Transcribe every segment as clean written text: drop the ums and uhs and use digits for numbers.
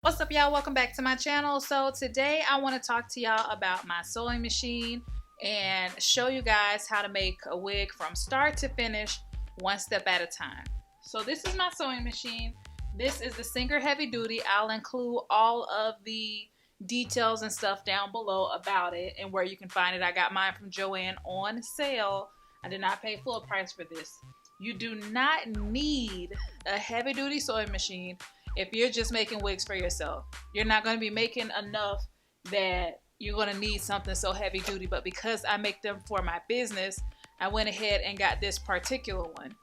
What's up, y'all? Welcome back to my channel. So today I want to talk to y'all about my sewing machine and show you guys how to make a wig from start to finish, one step at a time. So this is my sewing machine. This is the Singer Heavy Duty. I'll include all of the details and stuff down below about it and where you can find it. I got mine from Joann on sale. I did not pay full price for this. You do not need a heavy duty sewing machine if you're just making wigs for yourself. You're not going to be making enough that you're going to need something so heavy duty, but because I make them for my business, I went ahead and got this particular one.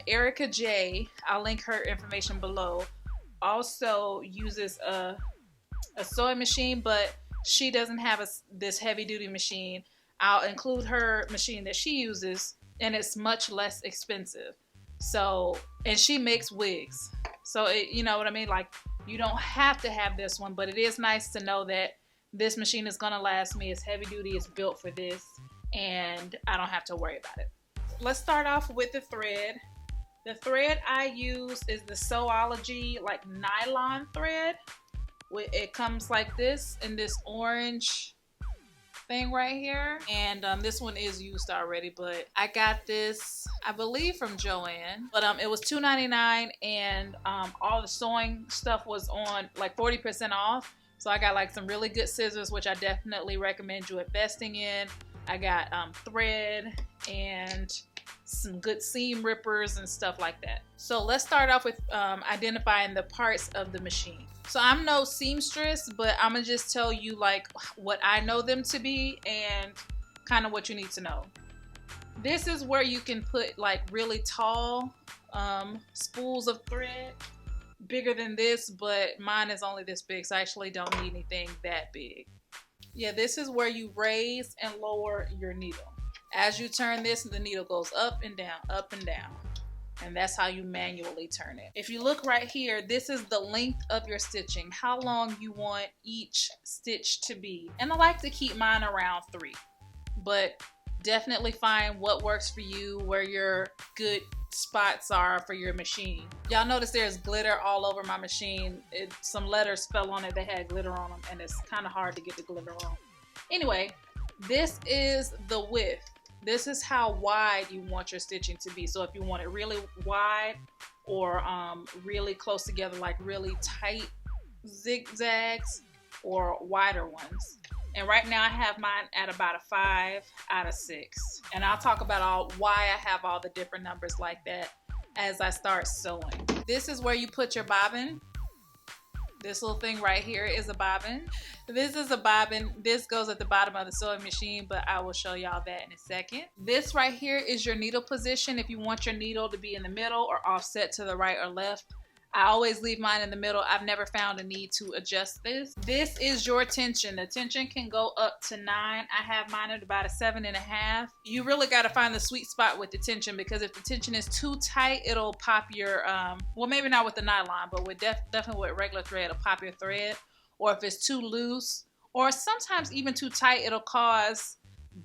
Ericka J, I'll link her information below, also uses a sewing machine, but she doesn't have this heavy duty machine. I'll include her machine that she uses, and it's much less expensive. So, and she makes wigs. So, you know what I mean? Like, you don't have to have this one, but it is nice to know that this machine is going to last me. It's heavy duty. It's built for this, and I don't have to worry about it. Let's start off with the thread. The thread I use is the Sewology, like, nylon thread. It comes like this in this orange thing right here, and this one is used already, but I got this, I believe, from Joann, but it was $2.99, and all the sewing stuff was on like 40% off, so I got like some really good scissors, which I definitely recommend you investing in. I got thread and some good seam rippers and stuff like that. So let's start off with identifying the parts of the machine. So I'm no seamstress, but I'm gonna just tell you like what I know them to be and kind of what you need to know. This is where you can put like really tall spools of thread, bigger than this, but mine is only this big, so I actually don't need anything that big. Yeah, this is where you raise and lower your needle. As you turn this, the needle goes up and down, up and down. And that's how you manually turn it. If you look right here, this is the length of your stitching, how long you want each stitch to be. And I like to keep mine around 3, but definitely find what works for you, where your good spots are for your machine. Y'all notice there's glitter all over my machine. Some letters fell on it that had glitter on them, and it's kind of hard to get the glitter on. Anyway, this is the width. This is how wide you want your stitching to be. So if you want it really wide or really close together, like really tight zigzags, or wider ones. And right now I have mine at about a 5 out of 6. And I'll talk about why I have all the different numbers like that as I start sewing. This is where you put your bobbin. This little thing right here is a bobbin. This is a bobbin. This goes at the bottom of the sewing machine, but I will show y'all that in a second. This right here is your needle position. If you want your needle to be in the middle or offset to the right or left, I always leave mine in the middle. I've never found a need to adjust this. This is your tension. The tension can go up to 9. I have mine at about a 7.5. You really got to find the sweet spot with the tension, because if the tension is too tight, it'll pop your, well, maybe not with the nylon, but with definitely with regular thread, it'll pop your thread. Or if it's too loose, or sometimes even too tight, it'll cause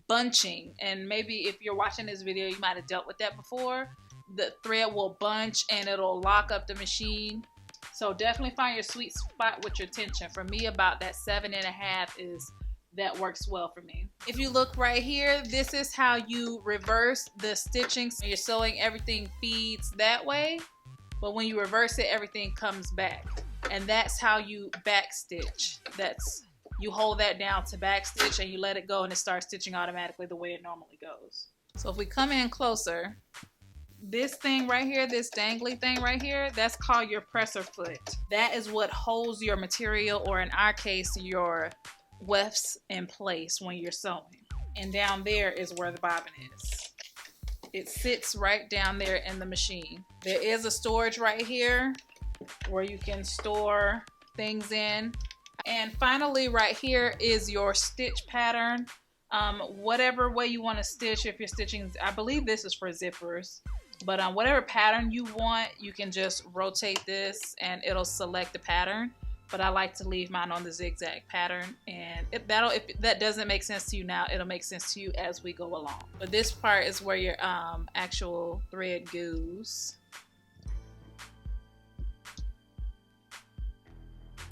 bunching. And maybe if you're watching this video, you might have dealt with that before. The thread will bunch and it'll lock up the machine. So definitely find your sweet spot with your tension. For me, about that 7.5 that works well for me. If you look right here, this is how you reverse the stitching. So you're sewing, everything feeds that way, but when you reverse it, everything comes back. And that's how you back stitch. You hold that down to back stitch and you let it go, and it starts stitching automatically the way it normally goes. So if we come in closer, this thing right here, this dangly thing right here, that's called your presser foot. That is what holds your material, or in our case, your wefts in place when you're sewing. And down there is where the bobbin is. It sits right down there in the machine. There is a storage right here where you can store things in. And finally, right here is your stitch pattern. Whatever way you want to stitch, if you're stitching, I believe this is for zippers. But whatever pattern you want, you can just rotate this and it'll select the pattern. But I like to leave mine on the zigzag pattern. And if that doesn't make sense to you now, it'll make sense to you as we go along. But this part is where your actual thread goes.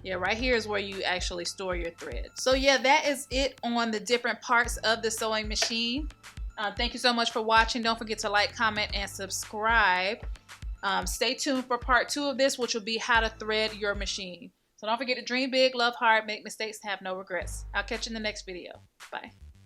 Yeah, right here is where you actually store your thread. So yeah, that is it on the different parts of the sewing machine. Thank you so much for watching. Don't forget to like, comment, and subscribe. Stay tuned for part 2 of this, which will be how to thread your machine. So don't forget to dream big, love hard, make mistakes, have no regrets. I'll catch you in the next video. Bye.